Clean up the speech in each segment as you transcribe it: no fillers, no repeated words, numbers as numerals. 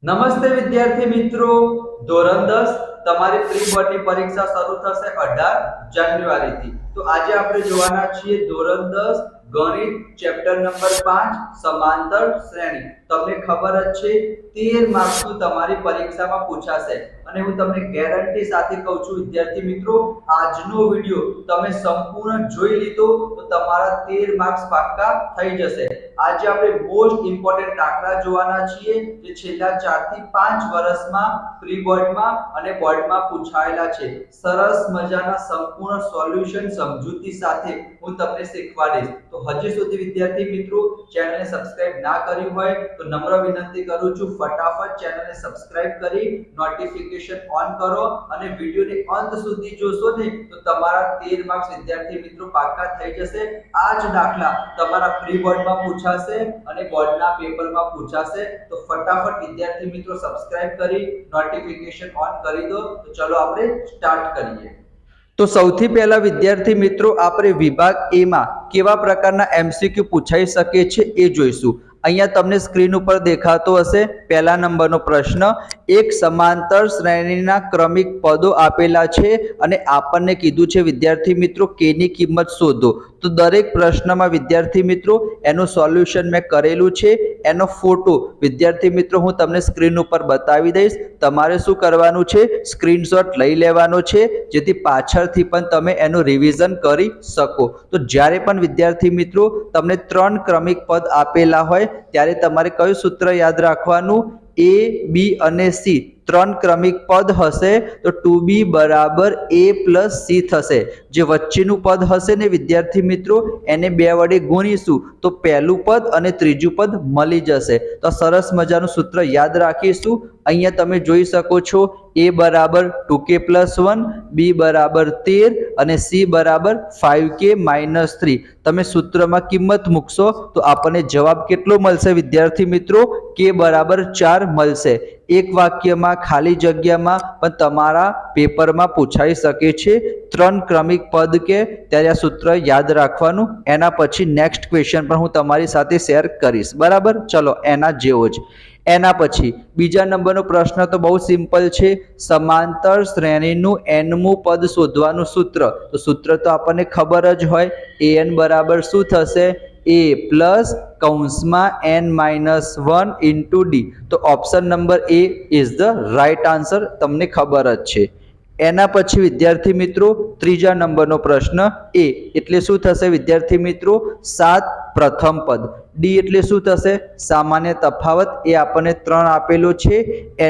નમસ્તે વિદ્યાર્થી મિત્રો, ધોરણ 10 તમારી પ્રી બોર્ડની પરીક્ષા શરૂ થશે 18 જાન્યુઆરીથી। તો આજે આપણે જોવાના છીએ ધોરણ 10 ગણિત ચેપ્ટર નંબર 5 સમાંતર શ્રેણી। તમને ખબર જ છે 13 માર્ક્સનું તમારી પરીક્ષામાં પૂછાશે અને હું તમને ગેરંટી સાથે કહું છું વિદ્યાર્થી મિત્રો, આજનો વિડિયો તમે સંપૂર્ણ જોઈ લીધો તો તમારા 13 માર્ક્સ પાક્કા થઈ જશે। આજે આપણે મોસ્ટ ઇમ્પોર્ટન્ટ દાખલા જોવાના છીએ જે છેલ્લા 4 થી 5 વર્ષમાં પ્રી બોર્ડમાં અને બોર્ડમાં પૂછાયેલા છે। સરસ મજાના સંપૂર્ણ સોલ્યુશન સમજૂતી સાથે હું તમને શીખવાડીશ। તો હજી સુધી વિદ્યાર્થી મિત્રો ચેનલને સબસ્ક્રાઇબ ના કરી હોય તો નમ્ર વિનંતી કરું છું, ફટાફટ ચેનલને સબસ્ક્રાઇબ કરી નોટિફિકેશન ઓન કરો અને વિડિયોને અંત સુધી જોશો ને તો તમારા 13 માર્ક્સ વિદ્યાર્થી મિત્રો પાક્કા થઈ જશે। આ જ દાખલા તમારા પ્રી બોર્ડમાં પૂછાશે અને બોર્ડના પેપરમાં પૂછાશે। તો ફટાફટ વિદ્યાર્થી મિત્રો સબસ્ક્રાઇબ કરી નોટિફિકેશન ઓન કરી દો। તો ચલો આપણે સ્ટાર્ટ કરીએ। તો સૌથી પહેલા વિદ્યાર્થી મિત્રો આપણે વિભાગ એ માં કેવા પ્રકારના એમસીક્યુ પૂછાઈ શકે છે એ જોઈશું। અહીંયા તમને સ્ક્રીન ઉપર દેખાતો હશે પહેલા નંબરનો પ્રશ્ન, એક સમાંતર શ્રેણીના ક્રમિક પદો આપેલા છે અને આપણને કીધું છે વિદ્યાર્થી મિત્રો કે ની કિંમત શોધો। તો દરેક પ્રશ્નમાં વિદ્યાર્થી મિત્રો એનું સોલ્યુશન મેં કરેલું છે, એનો ફોટો વિદ્યાર્થી મિત્રો હું તમને સ્ક્રીન ઉપર બતાવી દઈશ। તમારે શું કરવાનું છે, સ્ક્રીનશોટ લઈ લેવાનો છે જેથી પાછળથી પણ તમે એનું રિવિઝન કરી શકો। તો જ્યારે પણ વિદ્યાર્થી મિત્રો તમને 3 ક્રમિક પદ આપેલા હોય ત્યારે તમારે કયું સૂત્ર યાદ રાખવાનું, a b અને c 3 ક્રમિક પદ હશે તો 2b બરાબર a પ્લસ c થશે। જે વચ્ચેનું પદ હશે ને વિદ્યાર્થી મિત્રો એને 2 વડે ગુણીશું તો પહેલું પદ અને ત્રીજું પદ મળી જશે। તો સરસ મજાનું સૂત્ર યાદ રાખીશું। અહીંયા તમે જોઈ શકો છો a બરાબર 2k + 1, b બરાબર 13 અને c બરાબર 5k - 3। તમે સૂત્રમાં કિંમત મૂકશો તો આપણને જવાબ કેટલો મળશે વિદ્યાર્થી મિત્રો, k બરાબર 4 મળશે। એક વાક્યમાં ખાલી જગ્યામાં પણ તમારા પેપરમાં પૂછાઈ શકે છે 3 ક્રમિક પદ કે ત્યારે આ સૂત્ર યાદ રાખવાનું। એના પછી નેક્સ્ટ ક્વેશ્ચન પણ હું તમારી સાથે શેર કરીશ, બરાબર। ચલો એના જેવો જ એના પછી બીજા નંબરનો પ્રશ્ન તો બહુ સિમ્પલ છે, સમાંતર શ્રેણીનું nમું પદ શોધવાનું સૂત્ર। તો સૂત્ર તો આપણને ખબર જ હોય, an બરાબર શું થશે, a પ્લસ કૌંસમાં n-1 ઇન્ટુ d। તો option number A is the right answer, તમને ખબર જ છે। એના પછી વિદ્યાર્થી મિત્રો ત્રીજા નંબરનો પ્રશ્ન, a એટલે શું થશે વિદ્યાર્થી મિત્રો, 7 પ્રથમ પદ, d એટલે શું થશે, સામાન્ય તફાવત, એ આપણને 3 આપેલો છે,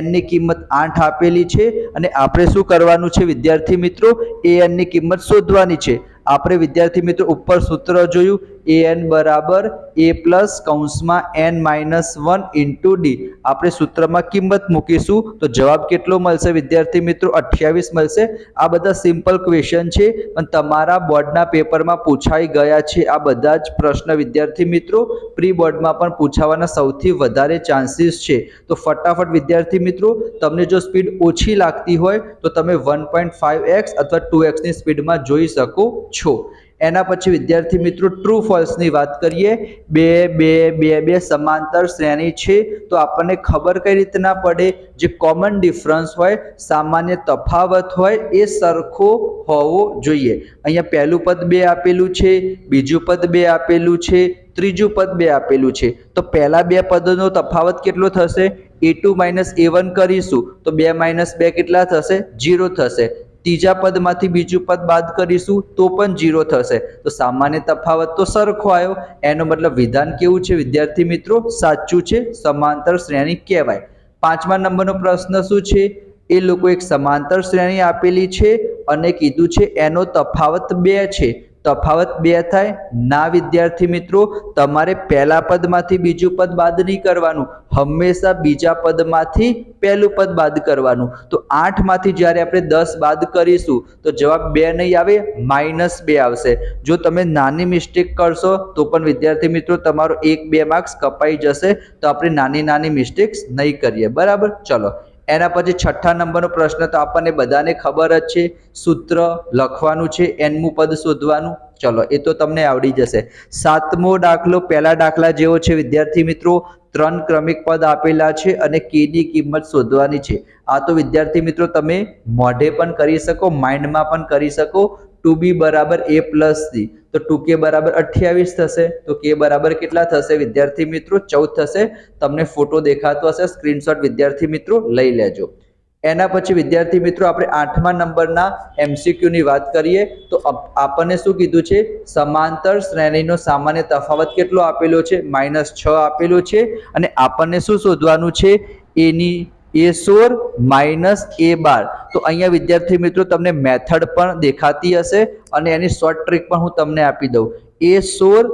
n ની કિંમત 8 આપેલી છે અને આપણે શું કરવાનું છે વિદ્યાર્થી મિત્રો, an ની કિંમત શોધવાની છે। આપણે વિદ્યાર્થી મિત્રો ઉપર સૂત્ર જોયું, an બરાબર a પ્લસ કૌંસમાં n-1 ઇન્ટુ d। આપણે સૂત્રમાં કિંમત મૂકીશું તો જવાબ કેટલો મળશે વિદ્યાર્થી મિત્રો, 28 મળશે। આ બધા સિમ્પલ ક્વેશ્ચન છે પણ તમારા બોર્ડના પેપરમાં પૂછાઈ ગયા છે આ બધા જ પ્રશ્ન વિદ્યાર્થી મિત્રો, પ્રી બોર્ડમાં પણ પૂછાવાના સૌથી વધારે ચાન્સીસ છે। તો ફટાફટ વિદ્યાર્થી મિત્રો તમને જો સ્પીડ ઓછી લાગતી હોય તો તમે 1.5x અથવા 2x ની સ્પીડમાં જોઈ શકો છો। એના પછી વિદ્યાર્થી મિત્રો ટ્રુ ફોલ્સ ની વાત કરીએ, 2 2 2 2 સમાંતર શ્રેણી છે તો આપણને ખબર કઈ રીતના પડે, જે કોમન ડિફરન્સ હોય, સામાન્ય તફાવત હોય એ સરખો હોવો જોઈએ। અહીંયા પહેલું પદ 2 આપેલું છે, બીજું પદ 2 આપેલું છે, ત્રીજું પદ 2 આપેલું છે, તો પહેલા 2 પદોનો તફાવત કેટલો થશે, a2 - a1 કરીશું તો 2 - 2 કેટલા થશે, 0 થશે। ત્રીજા પદમાંથી બીજું પદ બાદ કરીશું તો પણ 0 થશે। તો સામાન્ય તફાવત તો સરખો આવ્યો, એનો મતલબ વિધાન કેવું છે વિદ્યાર્થી મિત્રો, સાચું છે, સમાંતર શ્રેણી કહેવાય। પાંચમા નંબરનો પ્રશ્ન શું છે, એ લોકો એક સમાંતર શ્રેણી આપેલી છે અને કીધું છે એનો તફાવત 2 છે, તફાવત 2 થાય ના વિદ્યાર્થી મિત્રો, તમારે પહેલા પદમાંથી બીજું પદ બાદ નહીં કરવાનું, હંમેશા બીજા પદમાંથી પહેલું પદ બાદ કરવાનું। તો 8 માંથી જ્યારે આપણે 10 બાદ કરીશું તો જવાબ 2 નહીં આવે, -2 આવશે। જો તમે નાની મિસ્ટેક કરશો તો પણ વિદ્યાર્થી મિત્રો તમારો 1-2 માર્ક્સ કપાઈ જશે। તો આપણે નાની મિસ્ટેક્સ નહીં કરીએ, બરાબર। ચલો એના પછી છઠ્ઠા નંબરનો પ્રશ્ન તો આપણને બધાને ખબર જ છે, સૂત્ર લખવાનું છે, nમું પદ શોધવાનું. ચલો એ તો તમને આવડી જશે. સાતમો દાખલો પહેલા દાખલા જેવો છે વિદ્યાર્થી મિત્રો. 3 ક્રમિક પદ આપેલા છે અને k ની કિંમત શોધવાની છે. આ તો વિદ્યાર્થી મિત્રો તમે મોઢે પણ કરી શકો, માઇન્ડમાં પણ કરી શકો. 2b બરાબર a પ્લસ c, તો 2k બરાબર 28 થશે. તો k બરાબર કેટલા થશે વિદ્યાર્થી મિત્રો? 14 થશે. તમને ફોટો દેખાતો હશે, સ્ક્રીનશોટ વિદ્યાર્થી મિત્રો લઈ લેજો. એના પછી વિદ્યાર્થી મિત્રો આપણે 8મા નંબરના MCQ ની વાત કરીએ તો આપણને શું કીધું છે? સમાંતર શ્રેણીનો સામાન્ય તફાવત કેટલો આપેલો છે? -6 આપેલો છે. અને આપણને શું શોધવાનું છે? A16 - A12. તો અહીંયા વિદ્યાર્થી મિત્રો તમને મેથડ પણ દેખાતી હશે અને એની શોર્ટ ટ્રીક પણ હું તમને આપી દઉં. A16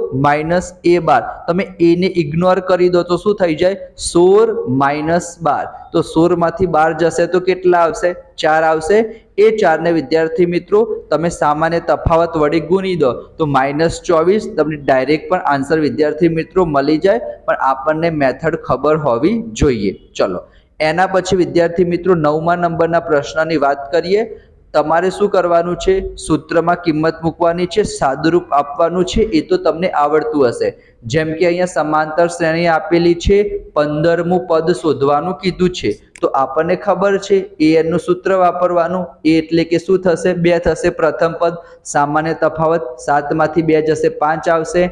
- A12, તમે a ને ઇગ્નોર કરી દો તો શું થઈ જાય? 16 - 12. તો 16 માંથી 12 જશે તો કેટલા આવશે? 4 આવશે. એ 4 ને વિદ્યાર્થી મિત્રો તમે સામાન્ય તફાવત વડે ગુણી દો તો -24. તમને ડાયરેક્ટ પણ આન્સર વિદ્યાર્થી મિત્રો મળી જાય, પણ આપણને મેથડ ખબર હોવી જોઈએ. ચલો એના પછી વિદ્યાર્થી મિત્રો 9મા નંબરના પ્રશ્નની વાત કરીએ. તમારે શું કરવાનું છે? સૂત્રમાં કિંમત મૂકવાની છે, સાદુરૂપ આપવાનું છે. એ તો તમને આવડતું હશે. જેમ કે અહીંયા સમાંતર શ્રેણી આપેલી છે, 15મું પદ શોધવાનું કીધું છે. તો આપણને ખબર છે an નું સૂત્ર વાપરવાનું. a એટલે કે શું થશે? 2 થશે પ્રથમ પદ. સામાન્ય તફાવત 7 માંથી 2 જશે 5 આવશે.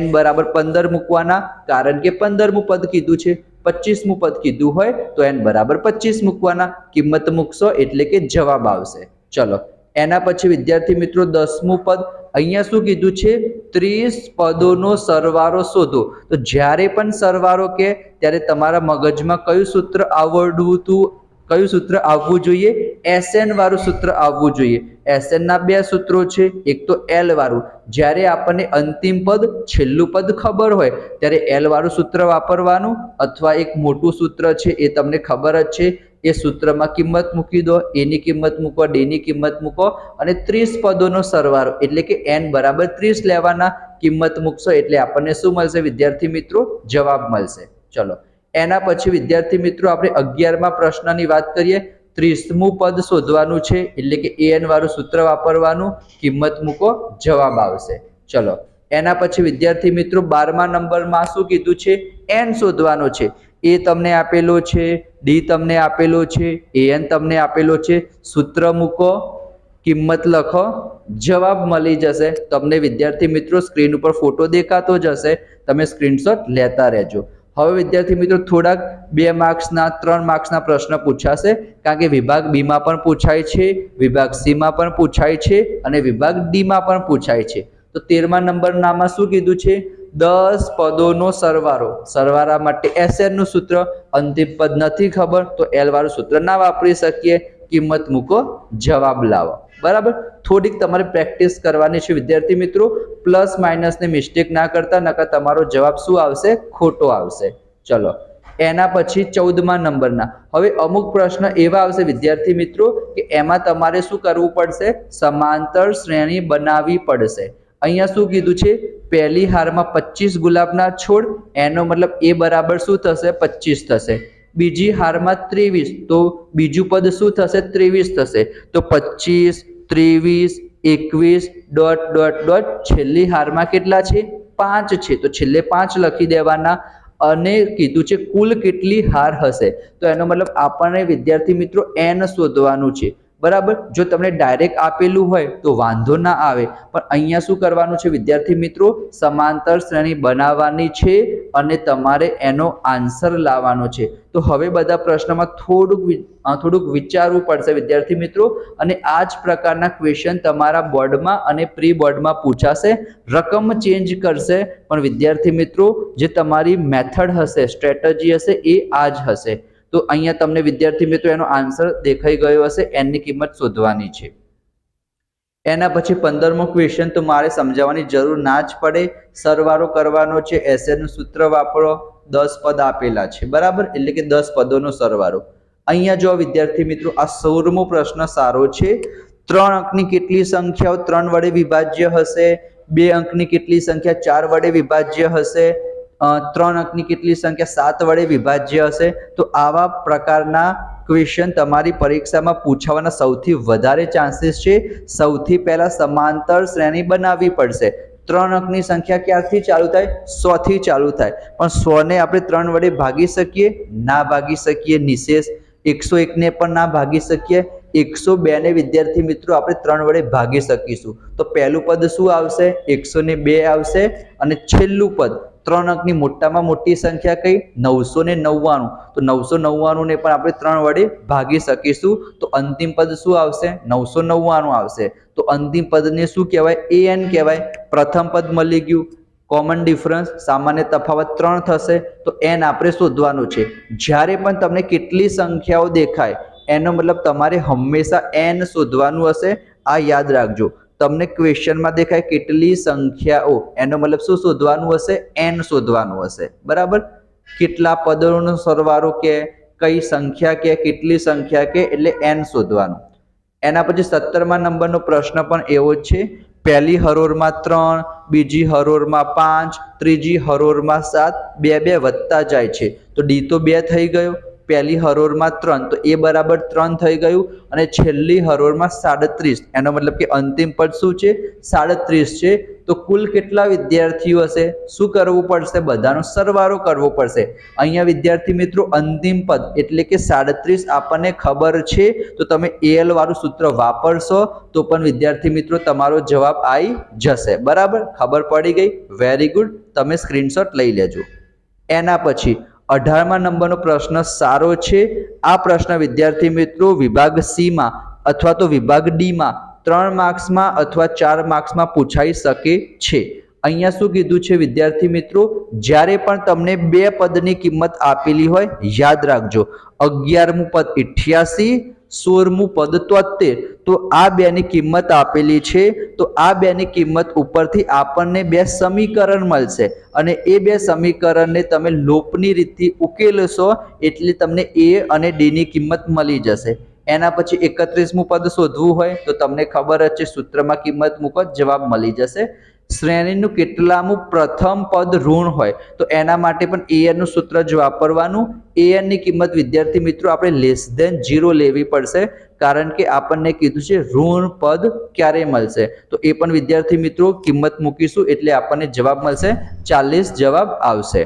n બરાબર 15 મૂકવાના, કારણ કે 15મું પદ કીધું છે. 25મું પદ કીધું હોય તો n બરાબર 25 મૂકવાના. કિંમત મૂકશો એટલે કે જવાબ આવશે. ચલો એના પછી વિદ્યાર્થી મિત્રો 10મું પદ. અહીંયા શું કીધું છે? 30 પદોનો સરવાળો શોધો. તો જ્યારે પણ સરવાળો કે ત્યારે તમારા મગજમાં કયું સૂત્ર આવવું જોઈએ? SN વાળું સૂત્ર આવવું જોઈએ. SN ના 2 સૂત્રો છે, એક તો L વાળું. જ્યારે આપણને અંતિમ પદ છેલ્લું પદ ખબર હોય ત્યારે L વાળું સૂત્ર વાપરવાનું, અથવા એક મોટું સૂત્ર છે એ તમને ખબર જ છે. એ સૂત્રમાં કિંમત મૂકી દો, a ની કિંમત મૂકો, d ની કિંમત મૂકો અને 30 પદોનો સરવાળો એટલે કે n બરાબર 30 લેવાના. કિંમત મૂકશો એટલે આપણને શું મળશે વિદ્યાર્થી મિત્રો? જવાબ મળશે. ચલો એના પછી વિદ્યાર્થી મિત્રો આપણે 11મા પ્રશ્નની વાત કરીએ. 30મું પદ શોધવાનું છે એટલે કે an વાળું સૂત્ર વાપરવાનું. કિંમત મૂકો, જવાબ આવશે. ચલો એના પછી વિદ્યાર્થી મિત્રો 12મા નંબરમાં શું કીધું છે? n શોધવાનો છે. a તમને આપેલો છે, d તમને આપેલો છે, an તમને આપેલો છે. સૂત્ર મૂકો, કિંમત લખો, જવાબ મળી જશે. તમને વિદ્યાર્થી મિત્રો સ્ક્રીન ઉપર ફોટો દેખાતો જ હશે, તમે સ્ક્રીનશોટ લેતા રહેજો. હવે વિદ્યાર્થી મિત્રો થોડાક 2 માર્ક્સના 3 માર્ક્સના પ્રશ્ન પૂછાશે, કારણ કે વિભાગ બી માં પણ પૂછાય છે, વિભાગ સી માં પણ પૂછાય છે અને વિભાગ ડી માં પણ પૂછાય છે. તો 13મા નંબરનામાં શું કીધું છે? 10 પદોનો સરવાળો. સરવાળા માટે SN નું સૂત્ર. અંતિમ પદ નથી ખબર તો L વાળું સૂત્ર ના વાપરી શકીએ. કિંમત મૂકો, જવાબ લાવો. બરાબર, થોડીક તમારે પ્રેક્ટિસ કરવાની છે વિદ્યાર્થી મિત્રો. પ્લસ માઇનસ ને મિસ્ટેક ના કરતા, નકર તમારો જવાબ શું આવશે? ખોટો આવશે. ચલો એના પછી 14મા નંબરના હવે અમુક પ્રશ્ન એવા આવશે વિદ્યાર્થી મિત્રો કે એમાં તમારે શું કરવું પડશે? સમાંતર શ્રેણી બનાવવી પડશે. અહીંયા શું કીધું છે? પહેલી હારમાં 25 ગુલાબના છોડ, એનો મતલબ a બરાબર શું થશે? 25 થશે. બીજી હારમાં 23, તો બીજું પદ શું થશે? 23 થશે. તો 25, 23, 21... છેલ્લી હારમાં કેટલા છે? 5 છે, તો છેલ્લે 5 લખી દેવાના. અને કીધું છે કુલ કેટલી હાર હશે? તો એનો મતલબ આપણને વિદ્યાર્થી મિત્રો n શોધવાનું છે. બરાબર, જો તમને ડાયરેક્ટ આપેલું હોય તો વાંધો ના આવે, પણ અહીંયા શું કરવાનું છે વિદ્યાર્થી મિત્રો? સમાંતર શ્રેણી બનાવવાની છે અને તમારે એનો આન્સર લાવવાનો છે. તો હવે બધા પ્રશ્નમાં થોડુંક વિચારવું પડશે વિદ્યાર્થી મિત્રો. અને આ જ પ્રકારના ક્વેશ્ચન તમારા બોર્ડમાં અને પ્રી બોર્ડમાં પૂછાશે. રકમ ચેન્જ કરશે, પણ વિદ્યાર્થી મિત્રો જે તમારી મેથડ હશે, સ્ટ્રેટેજી હશે, એ આ જ હશે. તો અહીંયા તમને વિદ્યાર્થી મિત્રો એનો આન્સર દેખાઈ ગયો હશે. n ની કિંમત શોધવાની છે. એના પછી 15મો ક્વેશ્ચન તો મારે સમજાવવાની જરૂર ના જ પડે. સરવાળો કરવાનો છે, SN નું સૂત્ર વાપરો. 10 પદ આપેલા છે, બરાબર, એટલે કે 10 પદોનો સરવાળો. અહીંયા જો વિદ્યાર્થી મિત્રો આ 16મો પ્રશ્ન સારો છે. 3 અંકની કેટલી સંખ્યાઓ 3 વડે વિભાજ્ય હશે? 2 અંકની કેટલી સંખ્યા 4 વડે વિભાજ્ય હશે? 3 અંકની કેટલી સંખ્યા 7 વડે વિભાજ્ય હશે? તો આવા પ્રકારના ક્વેશ્ચન તમારી પરીક્ષામાં પૂછાવાના સૌથી વધારે ચાન્સીસ છે, સૌથી પહેલા સમાંતર શ્રેણી બનાવવી પડશે। 3 અંકની સંખ્યા ક્યારથી ચાલુ થાય? 100 થી ચાલુ થાય, પણ 100 ને આપણે 3 વડે ભાગી શકીએ? ના ભાગી શકીએ। નિશેષ 101 ને પણ ના ભાગી શકીએ। 102 ને વિદ્યાર્થી મિત્રો આપણે 3 વડે ભાગી શકીશું, તો પહેલું પદ શું આવશે? 102 આવશે। અને છેલ્લું પદ 3 અંકની મોટામાં મોટી સંખ્યા કઈ? 999, તો 999 ને પણ આપણે 3 વડે ભાગી શકીશું, તો અંતિમ પદ શું આવશે? 999 આવશે। તો અંતિમ પદને શું કહેવાય? an કહેવાય। પ્રથમ પદ મળી ગયું, કોમન ડિફરન્સ સામાન્ય તફાવત 3 થશે, તો n આપણે શોધવાનું છે। જ્યારે પણ તમને કેટલી સંખ્યાઓ દેખાય એનો મતલબ તમારે હંમેશા n શોધવાનું હશે, આ યાદ રાખજો। તમને ક્વેશ્ચનમાં દેખાય કેટલી સંખ્યાઓ, એનો મતલબ શું શોધવાનું હશે? n શોધવાનું હશે, બરાબર। કેટલા પદોનો સરવાળો કે, કઈ સંખ્યા કે, કેટલી સંખ્યા કે, એટલે n શોધવાનું। એના પછી 17મા નંબરનો પ્રશ્ન પણ એવો જ છે। પહેલી હરોળમાં 3, બીજી હરોળમાં 5, ત્રીજી હરોળમાં 7, 2 વધતા જાય છે, તો d તો 2 થઈ ગયો। પહેલી હરોળમાં 3, તો a બરાબર 3 થઈ ગયું। અને છેલ્લી હરોળમાં 37, એનો મતલબ કે અંતિમ પદ શું છે? 37 છે। તો કુલ કેટલા વિદ્યાર્થીઓ હશે? શું કરવું પડશે? બધાનો સરવાળો કરવો પડશે। અહીંયા વિદ્યાર્થી મિત્રો અંતિમ પદ એટલે કે 37 આપણને ખબર છે, તો તમે al વાળું સૂત્ર વાપરશો તો પણ વિદ્યાર્થી મિત્રો તમારો જવાબ આવી જશે, બરાબર। ખબર પડી ગઈ? વેરી ગુડ, તમે સ્ક્રીનશોટ લઈ લેજો। એના પછી 18મા નંબરનો પ્રશ્ન સારો છે। આ પ્રશ્ન વિદ્યાર્થી મિત્રો વિભાગ સી માં અથવા તો વિભાગ ડી માં 3 માર્ક્સમાં અથવા 4 માર્ક્સમાં પૂછાઈ શકે છે। અહીંયા શું કીધું છે વિદ્યાર્થી મિત્રો? જ્યારે પણ તમને 2 પદની કિંમત આપેલી હોય, યાદ રાખજો 11મું પદ 88, 16મું પદ 73, તો આ 2 ની કિંમત આપેલી છે, તો આ 2 ની કિંમત ઉપરથી આપણને 2 સમીકરણ મળશે, અને એ 2 સમીકરણને તમે લોપની રીતથી ઉકેલશો એટલે તમને a અને d ની કિંમત મળી જશે। એના પછી 31મું પદ શોધવું હોય તો તમને ખબર જ છે, સૂત્રમાં કિંમત મૂકો, જવાબ મળી જશે। શ્રેણીનું કેટલામું પ્રથમ પદ ઋણ હોય તો એના માટે પણ an નું સૂત્ર જ વાપરવાનું। an ની કિંમત વિદ્યાર્થી મિત્રો આપણે <0 લેવી પડશે, કારણ કે આપણને કીધું છે ઋણ પદ ક્યારે મળશે, તો એ પણ વિદ્યાર્થી મિત્રો કિંમત મૂકીશું એટલે આપણને જવાબ મળશે 40 જવાબ આવશે।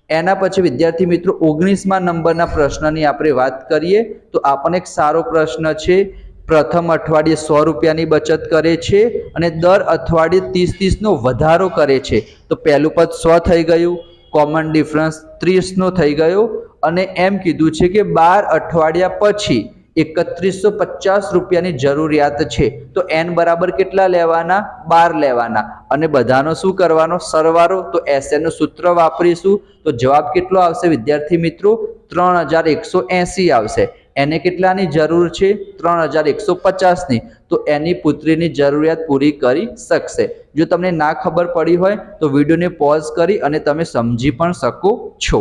એના પછી વિદ્યાર્થી મિત્રો 19મા નંબરના પ્રશ્નની આપણે વાત કરીએ તો આપણને એક સારો પ્રશ્ન છે। પ્રથમ અઠવાડિયે 100 રૂપિયાની બચત કરે છે અને દર અઠવાડિયે 30 નો વધારો કરે છે, તો પહેલું પદ 100 થઈ ગયું, કોમન ડિફરન્સ 30 નો થઈ ગયો, અને એમ કીધું છે કે 12 અઠવાડિયા પછી 3150 રૂપિયાની જરૂરિયાત છે, તો n બરાબર કેટલા લેવાના? 12 લેવાના, અને બધાનો શું કરવાનો? સરવાળો। તો SN નું સૂત્ર વાપરીશું, તો જવાબ કેટલો આવશે વિદ્યાર્થી મિત્રો? 3180 આવશે। એને કેટલાની જરૂર છે? 3150 ની, તો એની પુત્રીની જરૂરિયાત પૂરી કરી શકશે। જો તમને ના ખબર પડી હોય તો વિડીયોને પોઝ કરી અને તમે સમજી પણ શકો છો।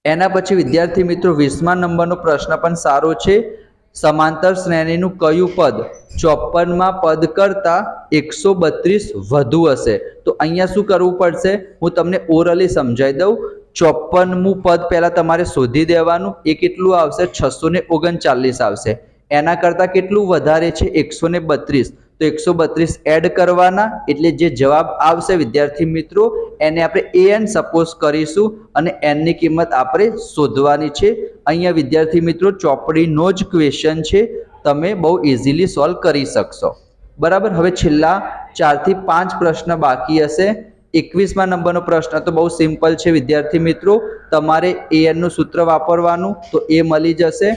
એના પછી વિદ્યાર્થી મિત્રો 20મા નંબરનો પ્રશ્ન પણ સારો છે। સમાંતર શ્રેણીનું કયું પદ 54માં પદ કરતા 132 વધુ હશે? તો અહીંયા શું કરવું પડશે? હું તમને ઓરલી સમજાવી દઉં। 54મું પદ પહેલા તમારે શોધી દેવાનું, એ કેટલું આવશે? 639 આવશે। એના કરતા કેટલું વધારે છે? 132, તો 132 એડ કરવાના, એટલે જે જવાબ આવશે વિદ્યાર્થી મિત્રો એને આપણે an સપોઝ કરીશું, અને n ની કિંમત આપણે શોધવાની છે। અહીંયા વિદ્યાર્થી મિત્રો ચોપડીનો જ ક્વેશ્ચન છે, તમે બહુ ઇઝીલી સોલ્વ કરી શકશો, બરાબર। હવે છેલ્લા 4 થી 5 પ્રશ્ન બાકી હશે। 21મા નંબરનો પ્રશ્ન તો બહુ સિમ્પલ છે વિદ્યાર્થી મિત્રો, તમારે an નું સૂત્ર વાપરવાનું, તો a મળી જશે।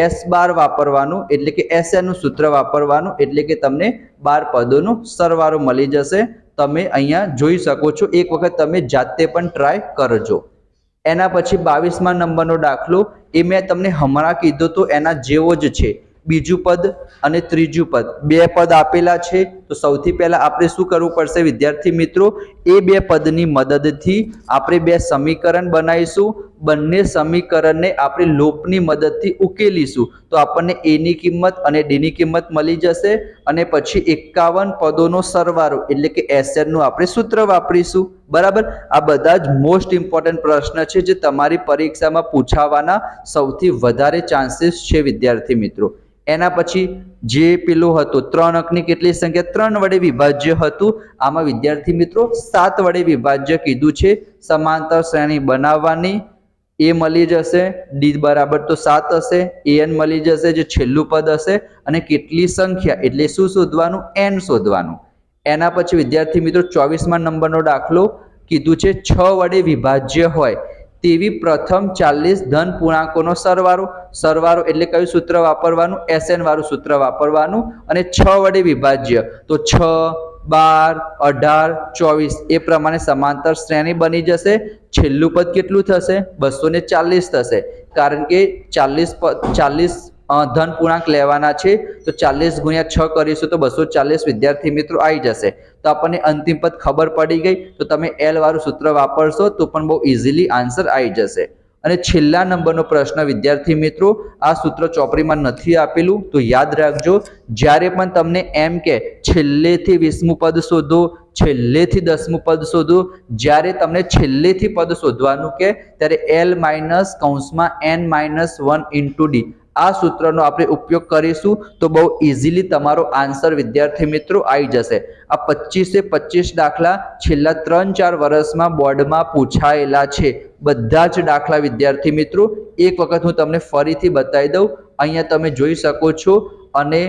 s બાર વાપરવાનું એટલે કે SN નું સૂત્ર વાપરવાનું, એટલે કે તમને 12 પદોનો સરવાળો મળી જશે। તમે અહીંયા જોઈ શકો છો, એક વખત તમે જાતે પણ ટ્રાય કરજો। એના પછી 22મા નંબરનો દાખલો, એ મેં તમને હમણાં કીધું તો એના જેવો જ છે। બીજું પદ અને ત્રીજું પદ 2 પદ આપેલા છે, તો સૌથી પહેલા આપણે શું કરવું પડશે વિદ્યાર્થી મિત્રો? એ બે પદની મદદથી આપણે બે સમીકરણ બનાવીશું, બંને સમીકરણને આપણે લોપની મદદથી ઉકેલીશું તો આપણને a ની કિંમત અને d ની કિંમત મળી જશે અને પછી 51 પદોનો સરવાળો એટલે કે SN નું આપણે સૂત્ર વાપરીશું। બરાબર, આ બધા જ મોસ્ટ ઇમ્પોર્ટન્ટ પ્રશ્ન છે જે તમારી પરીક્ષામાં પૂછાવાના સૌથી વધારે ચાન્સીસ છે વિદ્યાર્થી મિત્રો। એના પછી જે પેલું હતું 3 અંકની કેટલી સંખ્યા 3 વડે વિભાજ્ય હતું, આમાં વિદ્યાર્થી મિત્રો 7 વડે વિભાજ્ય કીધું છે। સમાંતર શ્રેણી બનાવવાની, એ મળી જશે, d બરાબર તો 7 હશે, an મળી જશે જે છેલ્લું પદ હશે અને કેટલી સંખ્યા એટલે શું શોધવાનું, n શોધવાનું। એના પછી વિદ્યાર્થી મિત્રો 24મા નંબરનો દાખલો કીધું છે 6 વડે વિભાજ્ય હોય તેવી પ્રથમ 40 ધન પૂર્ણાંકોનો સરવાળો, સરવાળો એટલે કયું સૂત્ર વાપરવાનું, SN વાળું સૂત્ર વાપરવાનું અને 6 વડે વિભાજ્ય તો 6 12 18 24 એ પ્રમાણે સમાંતર શ્રેણી બની જશે। છેલ્લું પદ કેટલું થશે, 240 થશે, કારણ કે 40 ધન પૂર્ણાંક લેવાના છે તો 40 ગુણ્યા 6 કરીશું તો 240 વિદ્યાર્થી મિત્રો આવી જશે। તો આપણને અંતિમ પદ ખબર પડી ગઈ તો તમે L વાળું સૂત્ર વાપરશો તો પણ બહુ ઇઝીલી આન્સર આવી જશે। અને છેલ્લા નંબરનો પ્રશ્ન વિદ્યાર્થી મિત્રો, આ સૂત્ર ચોપડીમાં નથી આપેલું તો યાદ રાખજો, જ્યારે પણ તમને એમ કે છેલ્લેથી 20મું પદ શોધો, છેલ્લેથી 10મું પદ શોધો, જ્યારે તમને છેલ્લેથી પદ શોધવાનું કે ત્યારે L - n - 1 * d આ સૂત્રનો આપણે ઉપયોગ કરીશું તો બહુ ઇઝીલી તમારો આન્સર વિદ્યાર્થી મિત્રો આવી જશે। આ 25 દાખલા છેલ્લા 3-4 વર્ષમાં બોર્ડમાં પૂછાયેલા છે, બધા જ દાખલા વિદ્યાર્થી મિત્રો। એક વખત હું તમને ફરીથી બતાવી દઉં, અહીંયા તમે જોઈ શકો છો। અને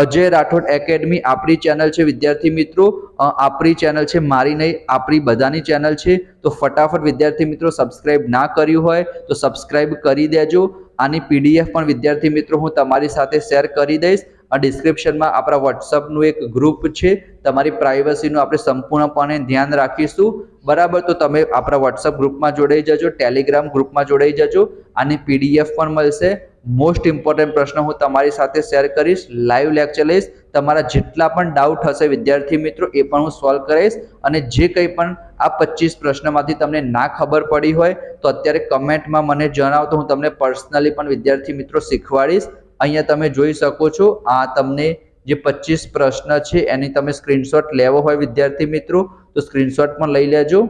અજય રાઠોડ એકેડમી આપણી ચેનલ છે વિદ્યાર્થી મિત્રો, આપણી ચેનલ છે, મારી નહીં આપણી બધાની ચેનલ છે। તો ફટાફટ વિદ્યાર્થી મિત્રો સબસ્ક્રાઇબ ના કર્યું હોય તો સબસ્ક્રાઇબ કરી દેજો। આની PDF પણ વિદ્યાર્થી મિત્રો હું તમારી સાથે શેર કરી દઈશ। ડિસ્ક્રિપ્શનમાં આપણા WhatsAppનું એક ગ્રુપ છે, તમારી પ્રાઇવસીનું આપણે સંપૂર્ણપણે ધ્યાન રાખીશું। બરાબર, તો તમે આપણા WhatsApp ગ્રુપમાં જોડાઈ જજો, ટેલિગ્રામ ગ્રુપમાં જોડાઈ જજો। આની PDF પણ મળશે। મોસ્ટ ઇમ્પોર્ટન્ટ પ્રશ્ન હું તમારી સાથે શેર કરીશ, લાઈવ લેક્ચર લઈશ, તમારા જેટલા પણ ડાઉટ હશે વિદ્યાર્થી મિત્રો એ પણ હું સોલ્વ કરીશ। અને જે કંઈ પણ આ 25 પ્રશ્નમાંથી તમને ના ખબર પડી હોય તો અત્યારે કમેન્ટમાં મને જણાવો તો હું તમને પર્સનલી પણ વિદ્યાર્થી મિત્રો શીખવાડીશ। અહીંયા તમે જોઈ શકો છો, આ તમને જે 25 પ્રશ્ન છે એની તમે સ્ક્રીનશોટ લેવો હોય વિદ્યાર્થી મિત્રો તો સ્ક્રીનશોટ પણ લઈ લેજો।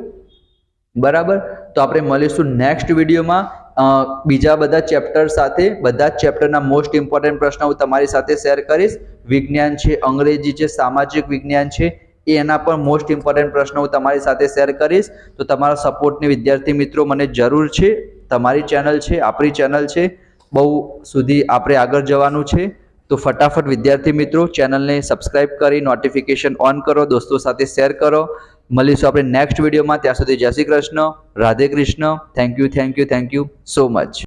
બરાબર, તો આપણે મળીશું નેક્સ્ટ વિડીયોમાં બીજા બધા ચેપ્ટર સાથે। બધા જ ચેપ્ટરના મોસ્ટ ઇમ્પોર્ટન્ટ પ્રશ્નો હું તમારી સાથે શેર કરીશ। વિજ્ઞાન છે, અંગ્રેજી છે, સામાજિક વિજ્ઞાન છે, એના પણ મોસ્ટ ઇમ્પોર્ટન્ટ પ્રશ્નો હું તમારી સાથે શેર કરીશ। તો તમારા સપોર્ટની વિદ્યાર્થી મિત્રો મને જરૂર છે। તમારી ચેનલ છે, આપણી ચેનલ છે, બહુ સુધી આપણે આગળ જવાનું છે। તો ફટાફટ વિદ્યાર્થી મિત્રો ચેનલને સબસ્ક્રાઇબ કરી નોટિફિકેશન ઓન કરો, દોસ્તો સાથે શેર કરો। મળીશું આપણે નેક્સ્ટ વિડીયોમાં, ત્યાં સુધી જય Shri Krishna, Radhe Krishna. Thank you so much.